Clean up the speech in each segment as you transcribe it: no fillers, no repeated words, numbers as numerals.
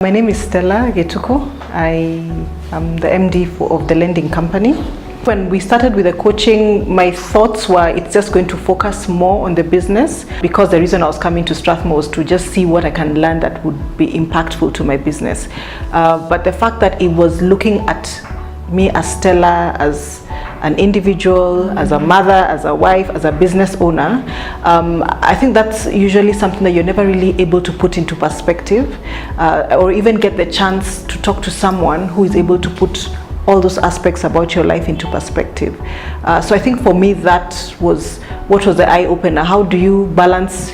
My name is Stella Gituku. I am the MD of the lending company. When we started with the coaching, my thoughts were it's just going to focus more on the business, because the reason I was coming to Strathmore was to just see what I can learn that would be impactful to my business. But the fact that it was looking at me as Stella, as an individual, as a mother, as a wife, as a business owner, I think that's usually something that you're never really able to put into perspective, or even get the chance to talk to someone who is able to put all those aspects about your life into perspective. So I think for me that was what was the eye-opener. How do you balance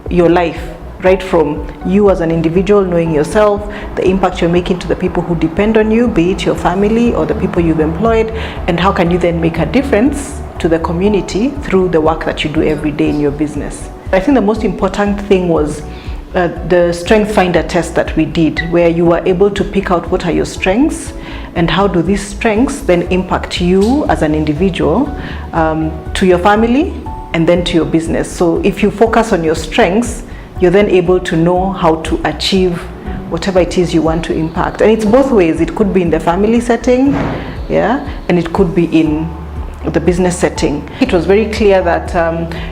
your life, right from you as an individual, knowing yourself, the impact you're making to the people who depend on you, be it your family or the people you've employed, and how can you then make a difference to the community through the work that you do every day in your business. I think the most important thing was the strength finder test that we did, where you were able to pick out what are your strengths and how do these strengths then impact you as an individual, to your family, and then to your business. So if you focus on your strengths, you're then able to know how to achieve whatever it is you want to impact. And it's both ways. It could be in the family setting, and it could be in the business setting. It was very clear that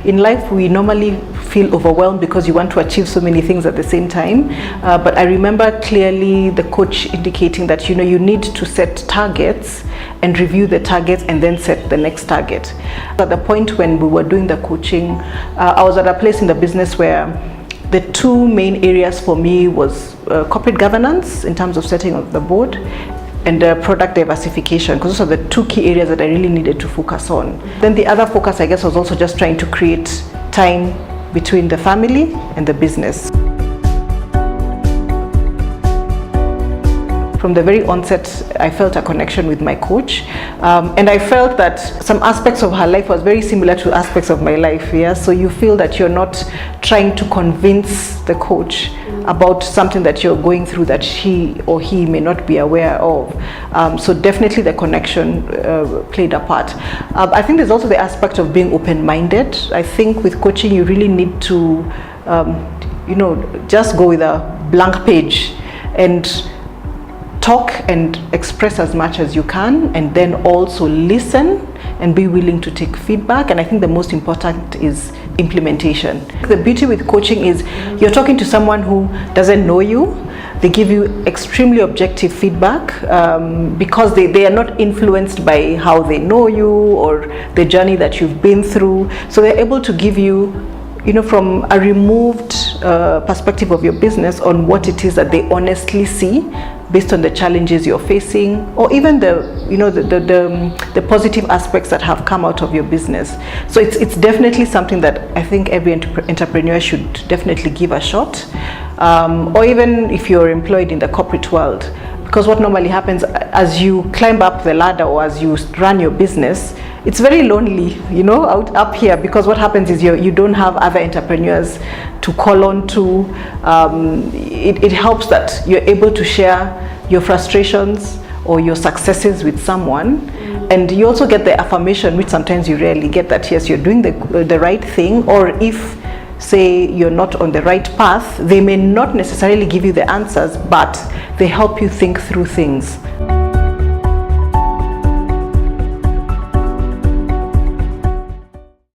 in life we normally feel overwhelmed because you want to achieve so many things at the same time. But I remember clearly the coach indicating that you need to set targets and review the targets and then set the next target. At the point when we were doing the coaching, I was at a place in the business where the two main areas for me was corporate governance in terms of setting up the board, and product diversification, because those are the two key areas that I really needed to focus on. Then the other focus, I guess, was also just trying to create time between the family and the business. From the very onset, I felt a connection with my coach, and I felt that some aspects of her life was very similar to aspects of my life. So you feel that you're not trying to convince the coach about something that you're going through that she or he may not be aware of. So definitely the connection played a part. I think there's also the aspect of being open-minded. I think with coaching you really need to just go with a blank page and talk and express as much as you can, and then also listen and be willing to take feedback. And I think the most important is implementation. The beauty with coaching is you're talking to someone who doesn't know you. They give you extremely objective feedback, because they are not influenced by how they know you or the journey that you've been through. So they're able to give you, from a removed perspective of your business on what it is that they honestly see based on the challenges you're facing, or even the positive aspects that have come out of your business. So it's definitely something that I think every entrepreneur should definitely give a shot, or even if you're employed in the corporate world. Because what normally happens as you climb up the ladder or as you run your business, it's very lonely, out up here, because what happens is you don't have other entrepreneurs to call on to. It helps that you're able to share your frustrations or your successes with someone, and you also get the affirmation, which sometimes you rarely get, that yes, you're doing the right thing, or if say you're not on the right path, they may not necessarily give you the answers, but they help you think through things.